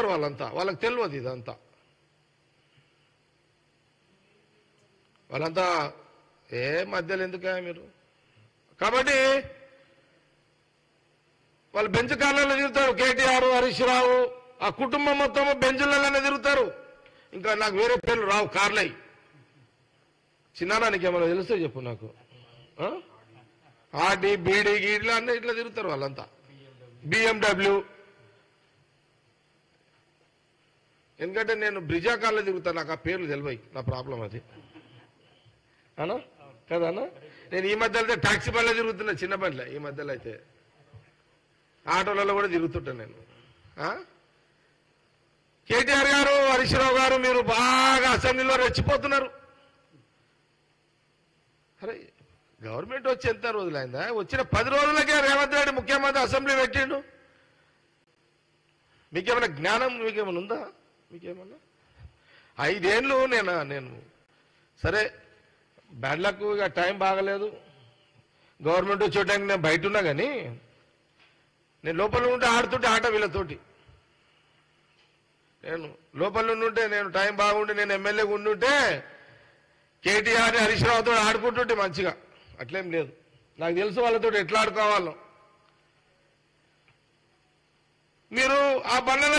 తిరుగుతారు వాళ్ళంతా, వాళ్ళకి తెలియదు ఇదంతా. వాళ్ళంతా ఏ మధ్యలో ఎందుక మీరు. కాబట్టి వాళ్ళు బెంచ్ కార్లలో తిరుగుతారు. కేటీఆర్, హరీష్ రావు, ఆ కుటుంబం మొత్తం బెంచులలోనే తిరుగుతారు. ఇంకా నాకు వేరే పేర్లు రావు, కార్లై. చిన్నానికి ఏమైనా తెలుస్తే చెప్పు నాకు. ఆర్డీ, బీడీ, గీడ్లు అన్నీ ఇట్లా తిరుగుతారు వాళ్ళంతా. BMW. ఎందుకంటే నేను బ్రిజా కార్లో తిరుగుతాను, నాకు ఆ పేర్లు తెలివై. నా ప్రాబ్లం అది అనా కదా అన్న. నేను ఈ మధ్యలో అయితే టాక్సీ బండ్లో తిరుగుతున్నా, చిన్న బండ్లే. ఈ మధ్యలో అయితే ఆటోలలో కూడా తిరుగుతుంటాను నేను. కేటీఆర్ గారు, హరీష్ రావు గారు, మీరు బాగా అసెంబ్లీలో రెచ్చిపోతున్నారు. అరే గవర్నమెంట్ వచ్చి ఎంత రోజులైందా? వచ్చిన 10 రోజులకే రేవంత్ రెడ్డి ముఖ్యమంత్రి అసెంబ్లీ పెట్టిండు. మీకేమైనా జ్ఞానం, మీకేమైనా ఉందా? మీకేమన్నా 5 ఏళ్ళు నేను సరే బ్యాడ్ లక్, ఇక టైం బాగలేదు. గవర్నమెంట్ వచ్చే టైంకి నేను బయట ఉన్నా, కానీ నేను లోపల ఉంటే ఆడుతుంటే ఆట వీళ్ళతోటి. నేను లోపల ఉంటే నేను టైం బాగుండి నేను ఎమ్మెల్యేగా ఉండుంటే కేటీఆర్, హరీష్ రావుతో ఆడుకుంటుంటే మంచిగా. అట్లేం లేదు, నాకు తెలుసు వాళ్ళతో ఎట్లా ఆడుకోవాలో. మీరు ఆ బండ్లలో